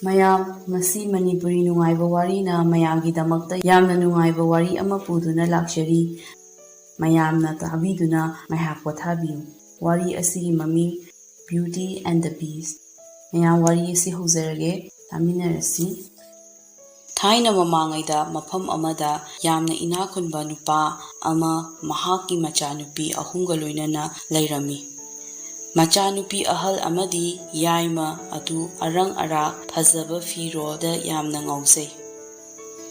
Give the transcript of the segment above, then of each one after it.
ꯃꯌꯥꯝ ꯉꯁꯤ ꯃꯅꯤꯄꯨꯔꯤ ꯅꯨꯡꯉꯥꯏꯕ ꯋꯥꯔꯤꯅ ꯃꯌꯥꯝꯒꯤꯗꯃꯛꯇ ꯌꯥꯝꯅ ꯅꯨꯡꯉꯥꯏꯕ ꯋꯥꯔꯤ ꯑꯃ ꯄꯨꯗꯨꯅ ꯂꯥꯛꯆꯔꯤ꯫ ꯃꯌꯥꯝꯅ ꯇꯥꯕꯤꯗꯨꯅ ꯉꯥꯏꯍꯥꯛ ꯄꯣꯊꯥꯕꯤꯌꯨ꯫ ꯋꯥꯔꯤ ꯑꯁꯤꯒꯤ ꯃꯃꯤꯡ ꯕ꯭ꯌꯨꯇꯤ ꯑꯦꯟ ꯗ ꯕꯤꯁ꯫ ꯃꯌꯥꯝ ꯋꯥꯔꯤ ꯑꯁꯤ ꯍꯧꯖꯔꯒꯦ, ꯇꯥꯃꯤꯟꯅꯔꯁꯤ꯫ ꯊꯥꯏꯅ ꯃꯃꯥꯡꯉꯩꯗ ꯃꯐꯝ ꯑꯃꯗ ꯌꯥꯝꯅ ꯏꯅꯥꯛ ꯈꯨꯟꯕ ꯅꯨꯄꯥ ꯑꯃ ꯃꯍꯥꯛꯀꯤ ꯃꯆꯥꯅꯨꯄꯤ 3ꯒ ꯂꯣꯏꯅꯅ ꯂꯩꯔꯝꯃꯤ꯫ ꯃꯆꯥꯅꯨꯄꯤ ꯑꯍꯜ ꯑꯃꯗꯤ ꯌꯥꯏꯃ ꯑꯗꯨ ꯑꯔꯪ ꯑꯔꯥꯛ ꯐꯖꯕ ꯐꯤꯔꯣꯜꯗ ꯌꯥꯝꯅ ꯉꯥꯎꯖꯩ꯫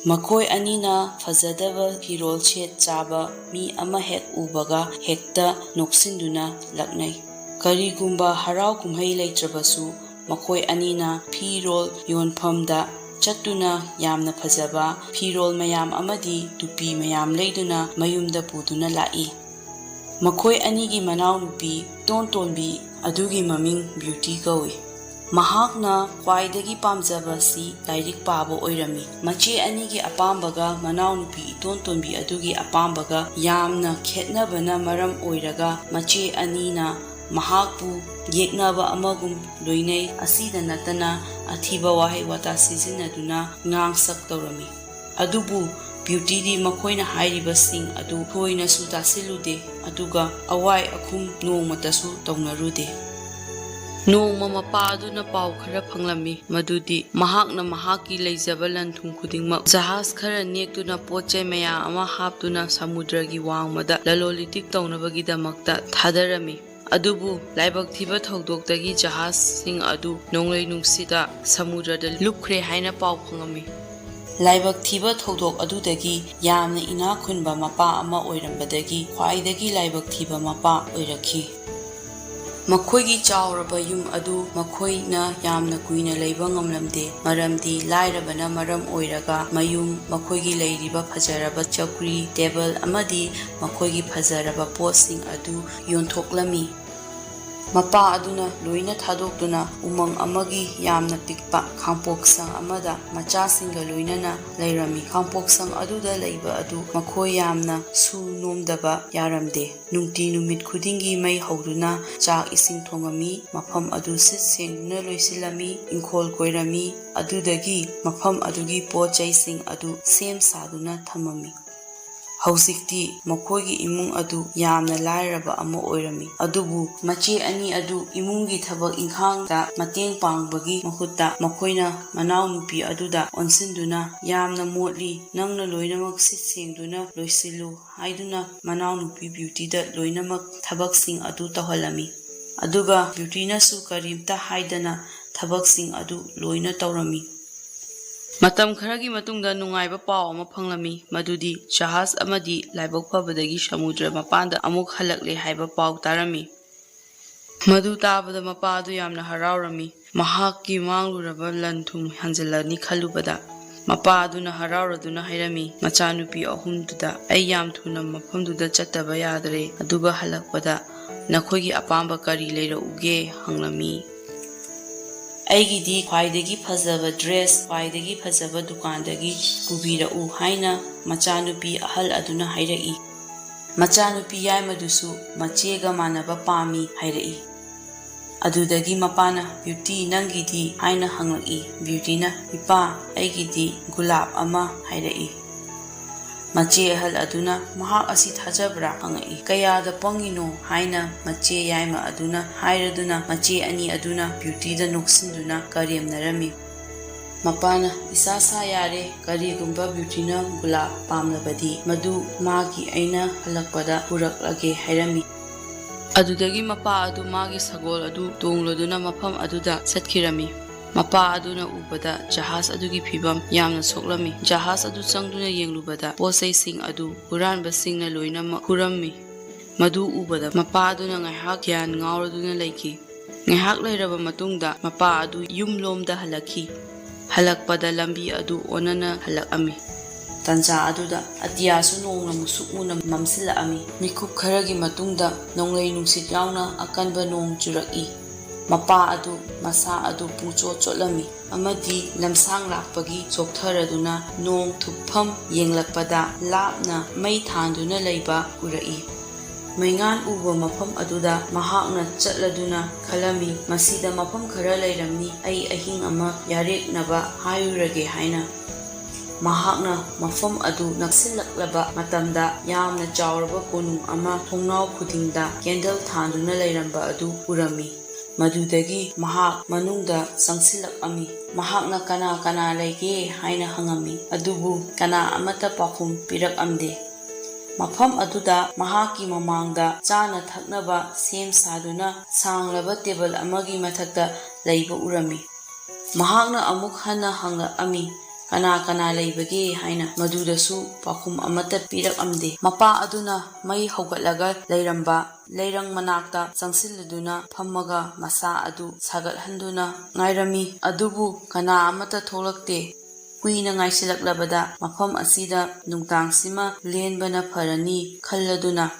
ꯃꯈꯣꯏ ꯑꯅꯤꯅ ꯐꯖꯗꯕ ꯐꯤꯔꯣꯜ ꯁꯦꯠ ꯆꯥꯕ ꯃꯤ ꯑꯃ ꯍꯦꯛ ꯎꯕꯒ ꯍꯦꯛꯇ ꯅꯣꯛꯁꯤꯟꯗꯨꯅ ꯂꯛꯅꯩ꯫ ꯀꯔꯤꯒꯨꯝꯕ ꯍꯔꯥꯎ ꯀꯨꯝꯍꯩ ꯂꯩꯇ꯭ꯔꯕꯁꯨ ꯃꯈꯣꯏ ꯑꯅꯤꯅ ꯐꯤꯔꯣꯜ ꯌꯣꯟꯐꯝꯗ ꯆꯠꯇꯨꯅ ꯌꯥꯝꯅ ꯐꯖꯕ ꯐꯤꯔꯣꯜ ꯃꯌꯥꯝ ꯑꯃꯗꯤ ꯇꯨꯄꯤ ꯃꯌꯥꯝ ꯂꯩꯗꯨꯅ ꯃꯌꯨꯝꯗ ꯄꯨꯗꯨꯅ ꯂꯥꯛꯏ꯫ ꯃꯈꯣꯏ ꯑꯅꯤꯒꯤ ꯃꯅꯥꯎꯅꯨꯄꯤ ꯏꯇꯣꯟ ꯇꯣꯟꯕꯤ ꯑꯗꯨꯒꯤ ꯃꯃꯤꯡ ꯕ꯭ꯌꯨꯇꯤ ꯀꯧꯏ꯫ ꯃꯍꯥꯛꯅ ꯈ꯭ꯋꯥꯏꯗꯒꯤ ꯄꯥꯝꯖꯕꯁꯤ ꯂꯥꯏꯔꯤꯛ ꯄꯥꯕ ꯑꯣꯏꯔꯝꯃꯤ꯫ ꯃꯆꯦ ꯑꯅꯤꯒꯤ ꯑꯄꯥꯝꯕꯒ ꯃꯅꯥꯎꯅꯨꯄꯤ ꯏꯇꯣꯟ ꯇꯣꯟꯕꯤ ꯑꯗꯨꯒꯤ ꯑꯄꯥꯝꯕꯒ ꯌꯥꯝꯅ ꯈꯦꯠꯅꯕꯅ ꯃꯔꯝ ꯑꯣꯏꯔꯒ ꯃꯆꯦ ꯑꯅꯤꯅ ꯃꯍꯥꯛꯄꯨ ꯌꯦꯛꯅꯕ ꯑꯃꯒꯨꯝ ꯂꯣꯏꯅꯩ꯫ ꯑꯁꯤꯗ ꯅꯠꯇꯅ ꯑꯊꯤꯕ ꯋꯥꯍꯩ ꯋꯥꯇꯥ ꯁꯤꯖꯤꯟꯅꯗꯨꯅ ꯉꯥꯡ-ꯁꯛ ꯇꯧꯔꯝꯃꯤ꯫ ꯑꯗꯨꯕꯨ ꯕ꯭ꯌꯨꯇꯤꯗꯤ ꯃꯈꯣꯏꯅ ꯍꯥꯏꯔꯤꯕꯁꯤꯡ ꯑꯗꯨ ꯊꯣꯏꯅꯁꯨ ꯇꯥꯁꯤꯜꯂꯨꯗꯦ, ꯑꯗꯨꯒ ꯑꯋꯥꯏ ꯑꯈꯨꯝ ꯅꯣꯡꯃꯇꯁꯨ ꯇꯧꯅꯔꯨꯗꯦ꯫ ꯅꯣꯡꯃ ꯃꯄꯥ ꯑꯗꯨꯅ ꯄꯥꯎ ꯈꯔ ꯐꯪꯂꯝꯃꯤ ꯃꯗꯨꯗꯤ ꯃꯍꯥꯛꯅ ꯃꯍꯥꯛꯀꯤ ꯂꯩꯖꯕ ꯂꯟ-ꯊꯨꯝ ꯈꯨꯗꯤꯡꯃꯛ ꯖꯍꯥꯖ ꯈꯔ ꯅꯦꯛꯇꯨꯅ ꯄꯣꯠ-ꯆꯩ ꯃꯌꯥꯝ ꯑꯃ ꯍꯥꯞꯇꯨꯅ ꯁꯃꯨꯗ꯭ꯔꯒꯤ ꯋꯥꯡꯃꯗ ꯂꯂꯣꯟ-ꯏꯇꯤꯛ ꯇꯧꯅꯕꯒꯤꯗꯃꯛꯇ ꯊꯥꯗꯔꯝꯃꯤ꯫ ꯑꯗꯨꯕꯨ ꯂꯥꯏꯕꯛ ꯊꯤꯕ ꯊꯧꯗꯣꯛꯇꯒꯤ ꯖꯍꯥꯖꯁꯤꯡ ꯑꯗꯨ ꯅꯣꯡꯂꯩ-ꯅꯨꯡꯁꯤꯠꯇ ꯁꯃꯨꯗ꯭ꯔꯗ ꯂꯨꯞꯈ꯭ꯔꯦ ꯍꯥꯏꯅ ꯄꯥꯎ ꯐꯪꯉꯝꯃꯤ꯫ ꯂꯥꯏꯕꯛ ꯊꯤꯕ ꯊꯧꯗꯣꯛ ꯑꯗꯨꯗꯒꯤ ꯌꯥꯝꯅ ꯏꯅꯥꯛ ꯈꯨꯟꯕ ꯃꯄꯥ ꯑꯃ ꯑꯣꯏꯔꯝꯕꯗꯒꯤ ꯈ꯭ꯋꯥꯏꯗꯒꯤ ꯂꯥꯏꯕꯛ ꯊꯤꯕ ꯃꯄꯥ ꯑꯣꯏꯔꯛꯈꯤ꯫ ꯃꯈꯣꯏꯒꯤ ꯆꯥꯎꯔꯕ ꯌꯨꯝ ꯑꯗꯨ ꯃꯈꯣꯏꯅ ꯌꯥꯝꯅ ꯀꯨꯏꯅ ꯂꯩꯕ ꯉꯝꯂꯝꯗꯦ, ꯃꯔꯝꯗꯤ ꯂꯥꯏꯔꯕꯅ ꯃꯔꯝ ꯑꯣꯏꯔꯒ ꯃꯈꯣꯏꯒꯤ ꯂꯩꯔꯤꯕ ꯐꯖꯔꯕ ꯆꯧꯀ꯭ꯔꯤ, ꯇꯦꯕꯜ ꯑꯃꯗꯤ ꯃꯈꯣꯏꯒꯤ ꯐꯖꯔꯕ ꯄꯣꯠꯁꯤꯡ ꯑꯗꯨ ꯌꯣꯟꯊꯣꯛꯂꯝꯃꯤ꯫ ꯃꯄꯥ ꯑꯗꯨꯅ ꯂꯣꯏꯅ ꯊꯥꯗꯣꯛꯇꯨꯅ ꯎꯃꯪ ꯑꯃꯒꯤ ꯌꯥꯝꯅ ꯄꯤꯛꯄ ꯈꯥꯡꯄꯣꯛꯁꯪ ꯑꯃꯗ ꯃꯆꯥꯁꯤꯡꯒ ꯂꯣꯏꯅꯅ ꯂꯩꯔꯝꯃꯤ꯫ ꯈꯥꯡꯄꯣꯛꯁꯪ ꯑꯗꯨꯗ ꯂꯩꯕ ꯑꯗꯨ ꯃꯈꯣꯏ ꯌꯥꯝꯅ ꯁꯨ-ꯅꯣꯝꯗꯕ ꯌꯥꯔꯝꯗꯦ꯫ ꯅꯨꯡꯇꯤ ꯅꯨꯃꯤꯠ ꯈꯨꯗꯤꯡꯒꯤ ꯃꯩ ꯍꯧꯗꯨꯅ ꯆꯥꯛ ꯏꯁꯤꯡ ꯊꯣꯡꯉꯝꯃꯤ, ꯃꯐꯝ ꯑꯗꯨ ꯁꯤꯠ ꯁꯦꯡꯗꯨꯅ ꯂꯣꯏꯁꯤꯜꯂꯝꯃꯤ, ꯏꯪꯈꯣꯜ ꯀꯣꯏꯔꯝꯃꯤ, ꯑꯗꯨꯗꯒꯤ ꯃꯐꯝ ꯑꯗꯨꯒꯤ ꯄꯣꯠ-ꯆꯩꯁꯤꯡ ꯑꯗꯨ ꯁꯦꯝ ꯁꯥꯗꯨꯅ ꯊꯝꯃꯝꯃꯤ꯫ ꯍꯧꯖꯤꯛꯇꯤ ꯃꯈꯣꯏꯒꯤ ꯏꯃꯨꯡ ꯑꯗꯨ ꯌꯥꯝꯅ ꯂꯥꯏꯔꯕ ꯑꯃ ꯑꯣꯏꯔꯝꯃꯤ꯫ ꯑꯗꯨꯕꯨ ꯃꯆꯦ ꯑꯅꯤ ꯑꯗꯨ ꯏꯃꯨꯡꯒꯤ ꯊꯕꯛ ꯏꯪꯈꯥꯡꯗ ꯃꯇꯦꯡ ꯄꯥꯡꯕꯒꯤ ꯃꯍꯨꯠꯇ ꯃꯈꯣꯏꯅ ꯃꯅꯥꯎꯅꯨꯄꯤ ꯑꯗꯨꯗ ꯑꯣꯟꯁꯤꯟꯗꯨꯅ "ꯌꯥꯝꯅ ꯃꯣꯠꯂꯤ, ꯅꯪꯅ ꯂꯣꯏꯅꯃꯛ ꯁꯤꯠ ꯁꯦꯡꯗꯨꯅ ꯂꯣꯏꯁꯤꯜꯂꯨ" ꯍꯥꯏꯗꯨꯅ ꯃꯅꯥꯎꯅꯨꯄꯤ ꯕ꯭ꯌꯨꯇꯤꯗ ꯂꯣꯏꯅꯃꯛ ꯊꯕꯛꯁꯤꯡ ꯑꯗꯨ ꯇꯧꯍꯜꯂꯝꯃꯤ꯫ ꯑꯗꯨꯒ ꯕ꯭ꯌꯨꯇꯤꯅꯁꯨ ꯀꯔꯤꯝꯇ ꯍꯥꯏꯗꯅ ꯊꯕꯛꯁꯤꯡ ꯑꯗꯨ ꯂꯣꯏꯅ ꯇꯧꯔꯝꯃꯤ꯫ ꯃꯇꯝ ꯈꯔꯒꯤ ꯃꯇꯨꯡꯗ ꯅꯨꯡꯉꯥꯏꯕ ꯄꯥꯎ ꯑꯃ ꯐꯪꯂꯝꯃꯤ ꯃꯗꯨꯗꯤ ꯖꯍꯥꯖ ꯑꯃꯗꯤ ꯂꯥꯏꯕꯛ ꯐꯕꯗꯒꯤ ꯁꯃꯨꯗ꯭ꯔ ꯃꯄꯥꯟꯗ ꯑꯃꯨꯛ ꯍꯜꯂꯛꯂꯦ ꯍꯥꯏꯕ ꯄꯥꯎ ꯇꯥꯔꯝꯃꯤ꯫ ꯃꯗꯨ ꯇꯥꯕꯗ ꯃꯄꯥ ꯑꯗꯨ ꯌꯥꯝꯅ ꯍꯔꯥꯎꯔꯝꯃꯤ꯫ ꯃꯍꯥꯛꯀꯤ ꯃꯥꯡꯂꯨꯔꯕ ꯂꯟ-ꯊꯨꯝ ꯍꯟꯖꯤꯜꯂꯅꯤ ꯈꯜꯂꯨꯕꯗ꯫ ꯃꯄꯥ ꯑꯗꯨꯅ ꯍꯔꯥꯎꯔꯗꯨꯅ ꯍꯥꯏꯔꯝꯃꯤ ꯃꯆꯥꯅꯨꯄꯤ 3ꯗꯨꯗ, "ꯑꯩ ꯌꯥꯝ ꯊꯨꯅ ꯃꯐꯝꯗꯨꯗ ꯆꯠꯇꯕ ꯌꯥꯗꯔꯦ, ꯑꯗꯨꯒ ꯍꯜꯂꯛꯄꯗ ꯅꯈꯣꯏꯒꯤ ꯑꯄꯥꯝꯕ ꯀꯔꯤ ꯂꯩꯔꯛꯎꯒꯦ?" ꯍꯪꯂꯝꯃꯤ꯫ "ꯑꯩꯒꯤꯗꯤ ꯈ꯭ꯋꯥꯏꯗꯒꯤ ꯐꯖꯕ ꯗ꯭ꯔꯦꯁ ꯈ꯭ꯋꯥꯏꯗꯒꯤ ꯐꯖꯕ ꯗꯨꯀꯥꯟꯗꯒꯤ ꯄꯨꯕꯤꯔꯛꯎ" ꯍꯥꯏꯅ ꯃꯆꯥꯅꯨꯄꯤ ꯑꯍꯜ ꯑꯗꯨꯅ ꯍꯥꯏꯔꯛꯏ꯫ ꯃꯆꯥꯅꯨꯄꯤ ꯌꯥꯏꯃꯗꯨꯁꯨ ꯃꯆꯦꯒ ꯃꯥꯟꯅꯕ ꯄꯥꯝꯃꯤ ꯍꯥꯏꯔꯛꯏ꯫ ꯑꯗꯨꯗꯒꯤ ꯃꯄꯥꯅ "ꯕ꯭ꯌꯨꯇꯤ, ꯅꯪꯒꯤꯗꯤ?" ꯍꯥꯏꯅ ꯍꯪꯂꯛꯏ꯫ ꯕ꯭ꯌꯨꯇꯤꯅ "ꯏꯄꯥ, ꯑꯩꯒꯤꯗꯤ ꯒꯨꯂꯥꯞ ꯑꯃ" ꯍꯥꯏꯔꯛꯏ꯫ ꯃꯆꯦ ꯑꯍꯜ ꯑꯗꯨꯅ "ꯃꯍꯥꯛ ꯑꯁꯤ ꯊꯥꯖꯕ꯭ꯔꯥ?" ꯍꯪꯉꯛꯏ꯫ "ꯀꯌꯥꯗ ꯄꯪꯉꯤꯅꯣ" ꯍꯥꯏꯅ ꯃꯆꯦ ꯌꯥꯏꯃ ꯑꯗꯨꯅ ꯍꯥꯏꯔꯗꯨꯅ ꯃꯆꯦ ꯑꯅꯤ ꯑꯗꯨꯅ ꯕ꯭ꯌꯨꯇꯤꯗ ꯅꯣꯛꯁꯤꯟꯗꯨꯅ ꯀꯔꯦꯝꯅꯔꯝꯃꯤ꯫ ꯃꯄꯥꯅ "ꯏꯆꯥ ꯁꯥ ꯌꯥꯔꯦ, ꯀꯔꯤꯒꯨꯝꯕ ꯕ꯭ꯌꯨꯇꯤꯅ ꯒꯨꯂꯥꯞ ꯄꯥꯝꯂꯕꯗꯤ ꯃꯗꯨ ꯃꯥꯒꯤ ꯑꯩꯅ ꯍꯜꯂꯛꯄꯗ ꯄꯨꯔꯛꯂꯒꯦ" ꯍꯥꯏꯔꯝꯃꯤ꯫ ꯑꯗꯨꯗꯒꯤ ꯃꯄꯥ ꯑꯗꯨ ꯃꯥꯒꯤ ꯁꯒꯣꯜ ꯑꯗꯨ ꯇꯣꯡꯂꯗꯨꯅ ꯃꯐꯝ ꯑꯗꯨꯗ ꯆꯠꯈꯤꯔꯝꯃꯤ꯫ ꯃꯄꯥ ꯑꯗꯨꯅ ꯎꯕꯗ ꯖꯍꯥꯖ ꯑꯗꯨꯒꯤ ꯐꯤꯚꯝ ꯌꯥꯝꯅ ꯁꯣꯛꯂꯝꯃꯤ꯫ ꯖꯍꯥꯖ ꯑꯗꯨ ꯆꯪꯗꯨꯅ ꯌꯦꯡꯂꯨꯕꯗ ꯄꯣꯠ-ꯆꯩꯁꯤꯡ ꯑꯗꯨ ꯍꯨꯔꯥꯟꯕꯁꯤꯡꯅ ꯂꯣꯏꯅꯃꯛ ꯍꯨꯔꯝꯃꯤ꯫ ꯃꯗꯨ ꯎꯕꯗ ꯃꯄꯥ ꯑꯗꯨꯅ ꯉꯥꯏꯍꯥꯛ ꯒ꯭ꯌꯥꯟ ꯉꯥꯎꯔꯗꯨꯅ ꯂꯩꯈꯤ꯫ ꯉꯥꯏꯍꯥꯛ ꯂꯩꯔꯕ ꯃꯇꯨꯡꯗ ꯃꯄꯥ ꯑꯗꯨ ꯌꯨꯝꯂꯣꯝꯗ ꯍꯜꯂꯛꯈꯤ꯫ ꯍꯜꯂꯛꯄꯗ ꯂꯝꯕꯤ ꯑꯗꯨ ꯑꯣꯟꯅꯅ ꯍꯜꯂꯛꯑꯝꯃꯤ꯫ ꯇꯟꯖꯥ ꯑꯗꯨꯗ ꯑꯇꯤꯌꯥꯁꯨ ꯅꯣꯡꯅ ꯃꯨꯁꯨꯛ ꯃꯨꯅ ꯃꯝꯁꯤꯜꯂꯛꯑꯝꯃꯤ꯫ ꯃꯤꯀꯨꯞ ꯈꯔꯒꯤ ꯃꯇꯨꯡꯗ ꯅꯣꯡꯂꯩ-ꯅꯨꯡꯁꯤꯠ ꯌꯥꯎꯅ ꯑꯀꯟꯕ ꯅꯣꯡ ꯆꯨꯔꯛꯏ꯫ ꯃꯄꯥ ꯑꯗꯨ ꯃꯁꯥ ꯑꯗꯨ ꯄꯨꯡꯆꯣꯠ ꯆꯣꯠꯂꯝꯃꯤ ꯑꯃꯗꯤ ꯂꯝꯁꯥꯡ ꯂꯥꯛꯄꯒꯤ ꯆꯣꯛꯊꯔꯗꯨꯅ ꯅꯣꯡ ꯊꯨꯞꯐꯝ ꯌꯦꯡꯂꯛꯄꯗ ꯂꯥꯞꯅ ꯃꯩ ꯊꯥꯟꯗꯨꯅ ꯂꯩꯕ ꯎꯔꯛꯏ꯫ ꯃꯩꯉꯥꯟ ꯎꯕ ꯃꯐꯝ ꯑꯗꯨꯗ ꯃꯍꯥꯛꯅ ꯆꯠꯂꯗꯨꯅ ꯈꯜꯂꯝꯃꯤ, ꯃꯁꯤꯗ ꯃꯐꯝ ꯈꯔ ꯂꯩꯔꯝꯅꯤ, ꯑꯩ ꯑꯍꯤꯡ ꯑꯃ ꯌꯥꯔꯦꯛꯅꯕ ꯍꯥꯏꯔꯨꯔꯒꯦ ꯍꯥꯏꯅ꯫ ꯃꯍꯥꯛꯅ ꯃꯐꯝ ꯑꯗꯨ ꯅꯛꯁꯤꯜꯂꯛꯂꯕ ꯃꯇꯝꯗ ꯌꯥꯝꯅ ꯆꯥꯎꯔꯕ ꯀꯣꯅꯨꯡ ꯑꯃ ꯊꯣꯡꯅꯥꯎ ꯈꯨꯗꯤꯡꯗ ꯀꯦꯟꯗꯜ ꯊꯥꯟꯗꯨꯅ ꯂꯩꯔꯝꯕ ꯑꯗꯨ ꯎꯔꯝꯃꯤ꯫ ꯃꯗꯨꯗꯒꯤ ꯃꯍꯥꯛ ꯃꯅꯨꯡꯗ ꯆꯪꯁꯤꯜꯂꯛꯑꯝꯃꯤ꯫ ꯃꯍꯥꯛꯅ ꯀꯅꯥ ꯀꯅꯥ ꯂꯩꯒꯦ ꯍꯥꯏꯅ ꯍꯪꯉꯝꯃꯤ, ꯑꯗꯨꯕꯨ ꯀꯅꯥ ꯑꯃꯠꯇ ꯄꯥꯎꯈꯨꯝ ꯄꯤꯔꯛꯑꯝꯗꯦ꯫ ꯃꯐꯝ ꯑꯗꯨꯗ ꯃꯍꯥꯛꯀꯤ ꯃꯃꯥꯡꯗ ꯆꯥꯅ ꯊꯛꯅꯕ ꯁꯦꯝ ꯁꯥꯗꯨꯅ ꯁꯥꯡꯂꯕ ꯇꯦꯕꯜ ꯑꯃꯒꯤ ꯃꯊꯛꯇ ꯂꯩꯕ ꯎꯔꯝꯃꯤ꯫ ꯃꯍꯥꯛꯅ ꯑꯃꯨꯛ ꯍꯟꯅ ꯍꯪꯂꯛꯑꯝꯃꯤ, ꯀꯅꯥ ꯀꯅꯥ ꯂꯩꯕꯒꯦ ꯍꯥꯏꯅ, ꯃꯗꯨꯗꯁꯨ ꯄꯥꯎꯈꯨꯝ ꯑꯃꯠꯇ ꯄꯤꯔꯛꯑꯝꯗꯦ꯫ ꯃꯄꯥ ꯑꯗꯨꯅ ꯃꯩ ꯍꯧꯒꯠꯂꯒ ꯂꯩꯔꯝꯕ ꯂꯩꯔꯪ ꯃꯅꯥꯛꯇ ꯆꯪꯁꯤꯜꯂꯗꯨꯅ ꯐꯝꯃꯒ ꯃꯁꯥ ꯑꯗꯨ ꯁꯥꯒꯠꯍꯟꯗꯨꯅ ꯉꯥꯏꯔꯝꯃꯤ, ꯑꯗꯨꯕꯨ ꯀꯅꯥ ꯑꯃꯠꯇ ꯊꯣꯛꯂꯛꯇꯦ꯫ ꯀꯨꯏꯅ ꯉꯥꯏꯁꯤꯜꯂꯛꯂꯕꯗ ꯃꯐꯝ ꯑꯁꯤꯗ ꯅꯨꯡꯗꯥꯡꯁꯤꯃ ꯂꯦꯟꯕꯅ ꯐꯔꯅꯤ ꯈꯜꯂꯗꯨꯅ